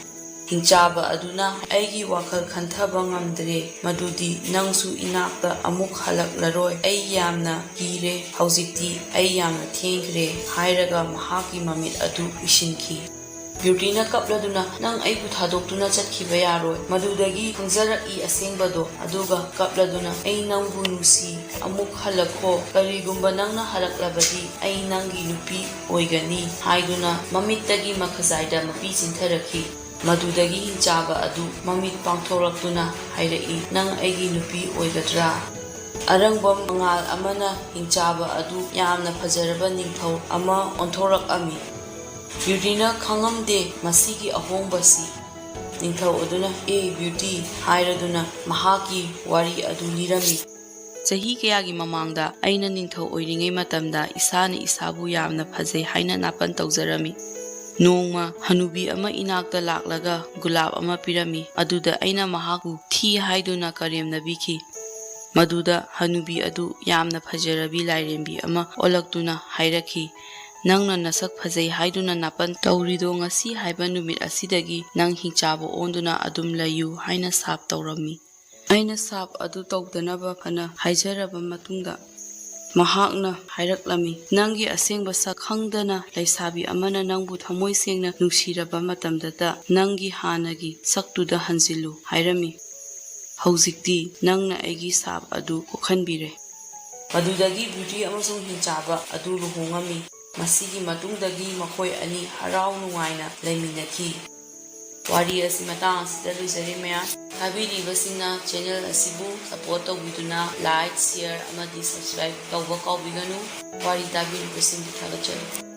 ꯍꯤꯡꯆꯥꯕ ꯑꯗꯨꯅ "ꯑꯩꯒꯤ ꯋꯥꯈꯜ ꯈꯟꯊꯕ ꯉꯝꯗ꯭ꯔꯦ, ꯃꯗꯨꯗꯤ ꯅꯪꯁꯨ ꯏꯅꯥꯛꯇ ꯑꯃꯨꯛ ꯍꯜꯂꯛꯂꯔꯣꯏ꯫ ꯑꯩ ꯌꯥꯝꯅ ꯀꯤꯔꯦ, ꯍꯧꯖꯤꯛꯇꯤ ꯑꯩ ꯌꯥꯝꯅ ꯊꯦꯡꯈ꯭ꯔꯦ" ꯍꯥꯏꯔꯒ ꯃꯍꯥꯛꯀꯤ ꯃꯃꯤꯠ ꯑꯗꯨ ꯎꯏꯁꯤꯟꯈꯤ꯫ ꯕ꯭ꯌꯨꯇꯤꯅ ꯀꯞꯂꯗꯨꯅ "ꯅꯪ ꯑꯩꯕꯨ ꯊꯥꯗꯣꯛꯇꯨꯅ ꯆꯠꯈꯤꯕ ꯌꯥꯔꯣꯏ, ꯃꯗꯨꯗꯒꯤ ꯈꯪꯖꯔꯛꯏ ꯑꯁꯦꯡꯕꯗꯣ" ꯑꯗꯨꯒ ꯀꯞꯂꯗꯨꯅ "ꯑꯩ ꯅꯪꯕꯨ ꯅꯨꯡꯁꯤ, ꯑꯃꯨꯛ ꯍꯜꯂꯛꯈꯣ, ꯀꯔꯤꯒꯨꯝꯕ ꯅꯪꯅ ꯍꯜꯂꯛꯂꯕꯗꯤ ꯑꯩ ꯅꯪꯒꯤ ꯅꯨꯄꯤ ꯑꯣꯏꯒꯅꯤ" ꯍꯥꯏꯗꯨꯅ ꯃꯃꯤꯠꯇꯒꯤ ꯃꯈꯖꯥꯏꯗ ꯃꯄꯤ ꯆꯤꯟꯊꯔꯛꯈꯤ꯫ ꯃꯗꯨꯗꯒꯤ ꯍꯤꯡꯆꯥꯕ ꯑꯗꯨ ꯃꯃꯤꯠ ꯄꯥꯡꯊꯣꯔꯛꯇꯨꯅ ꯍꯥꯏꯔꯛꯏ, "ꯅꯪ ꯑꯩꯒꯤ ꯅꯨꯄꯤ ꯑꯣꯏꯒꯗ꯭ꯔꯥ?" ꯑꯔꯪꯕ ꯃꯉꯥꯜ ꯑꯃꯅ ꯍꯤꯡꯆꯥꯕ ꯑꯗꯨ ꯌꯥꯝꯅ ꯐꯖꯔꯕ ꯅꯤꯡꯊꯧ ꯑꯃ ꯑꯣꯟꯊꯣꯔꯛꯑꯝꯃꯤ꯫ ꯕ꯭ꯌꯨꯇꯤꯅ ꯈꯪꯉꯝꯗꯦ ꯃꯁꯤꯒꯤ ꯑꯍꯣꯡꯕꯁꯤ꯫ ꯅꯤꯡꯊꯧ ꯑꯗꯨꯅ "ꯑꯦ ꯕ꯭ꯌꯨꯇꯤ" ꯍꯥꯏꯔꯗꯨꯅ ꯃꯍꯥꯛꯀꯤ ꯋꯥꯔꯤ ꯑꯗꯨ ꯂꯤꯔꯝꯃꯤ꯫ "ꯆꯍꯤ ꯀꯌꯥꯒꯤ ꯃꯃꯥꯡꯗ ꯑꯩꯅ ꯅꯤꯡꯊꯧ ꯑꯣꯏꯔꯤꯉꯩ ꯃꯇꯝꯗ ꯏꯁꯥꯅ ꯏꯁꯥꯕꯨ ꯌꯥꯝꯅ ꯐꯖꯩ ꯍꯥꯏꯅ ꯅꯥꯄꯟ ꯇꯧꯖꯔꯝꯃꯤ꯫ ꯅꯣꯡꯃ ꯍꯅꯨꯕꯤ ꯑꯃ ꯏꯅꯥꯛꯇ ꯂꯥꯛꯂꯒ ꯒꯨꯂꯥꯞ ꯑꯃ ꯄꯤꯔꯝꯃꯤ꯫ ꯑꯗꯨꯗ ꯑꯩꯅ ꯃꯍꯥꯛꯄꯨ ꯊꯤ ꯍꯥꯏꯗꯨꯅ ꯀꯔꯦꯝꯅꯕꯤꯈꯤ꯫ ꯃꯗꯨꯗ ꯍꯅꯨꯕꯤ ꯑꯗꯨ ꯌꯥꯝꯅ ꯐꯖꯔꯕꯤ ꯂꯥꯏꯔꯦꯝꯕꯤ ꯑꯃ ꯑꯣꯜꯂꯛꯇꯨꯅ ꯍꯥꯏꯔꯛꯈꯤ, "ꯅꯪꯅ ꯅꯁꯛ ꯐꯖꯩ ꯍꯥꯏꯗꯨꯅ ꯅꯥꯄꯟ ꯇꯧꯔꯤꯗꯣ ꯉꯁꯤ ꯍꯥꯏꯕ ꯅꯨꯃꯤꯠ ꯑꯁꯤꯗꯒꯤ ꯅꯪ ꯍꯤꯡꯆꯥꯕ ꯑꯣꯟꯗꯨꯅ ꯑꯗꯨꯝ ꯂꯩꯌꯨ" ꯍꯥꯏꯅ ꯁꯥꯞ ꯇꯧꯔꯝꯃꯤ꯫ ꯑꯩꯅ ꯁꯥꯞ ꯑꯗꯨ ꯇꯧꯗꯅꯕ ꯐꯅ ꯍꯥꯏꯖꯔꯕ ꯃꯇꯨꯡꯗ ꯃꯍꯥꯛꯅ ꯍꯥꯏꯔꯛꯂꯝꯃꯤ, "ꯅꯪꯒꯤ ꯑꯁꯦꯡꯕ ꯁꯛ ꯈꯪꯗꯅ ꯂꯩꯁꯥꯕꯤ ꯑꯃꯅ ꯅꯪꯕꯨ ꯊꯃꯣꯏ ꯁꯦꯡꯅ ꯅꯨꯡꯁꯤꯔꯕ ꯃꯇꯝꯗꯇ ꯅꯪꯒꯤ ꯍꯥꯟꯅꯒꯤ ꯁꯛꯇꯨꯗ ꯍꯟꯖꯤꯜꯂꯨ" ꯍꯥꯏꯔꯝꯃꯤ꯫ ꯍꯧꯖꯤꯛꯇꯤ ꯅꯪꯅ ꯑꯩꯒꯤ ꯁꯥꯞ ꯑꯗꯨ ꯀꯣꯛꯍꯟꯕꯤꯔꯦ꯫ ꯃꯗꯨꯗꯒꯤ ꯕ꯭ꯌꯨꯇꯤ ꯑꯃꯁꯨꯡ ꯍꯤꯡꯆꯥꯕ ꯑꯗꯨ ꯂꯨꯍꯣꯡꯉꯝꯃꯤ꯫ ꯃꯁꯤꯒꯤ ꯃꯇꯨꯡꯗꯒꯤ ꯃꯈꯣꯏ ꯑꯅꯤ ꯍꯔꯥꯎ ꯅꯨꯡꯉꯥꯏꯅ ꯂꯩꯃꯤꯟꯅꯈꯤ꯫ ꯋꯥꯔꯤ ꯑꯁꯤ ꯃꯇꯥꯡ ꯑꯁꯤꯗ ꯂꯣꯏꯖꯔꯦ ꯃꯌꯥꯝ꯫ ꯇꯥꯕꯤꯔꯤꯕꯁꯤꯡꯅ ꯆꯦꯅꯦꯜ ꯑꯁꯤꯕꯨ ꯁꯄꯣꯔꯠ ꯇꯧꯕꯤꯗꯨꯅ ꯂꯥꯏꯛ, ꯁꯤꯌꯔ ꯑꯃꯗꯤ ꯁꯕꯁꯀ꯭ꯔꯥꯏꯕ ꯇꯧꯕ ꯀꯥꯎꯕꯤꯒꯅꯨ꯫ ꯋꯥꯔꯤ ꯇꯥꯕꯤꯔꯤꯕꯁꯤꯡꯕꯨ ꯊꯥꯒꯠꯆꯔꯤ꯫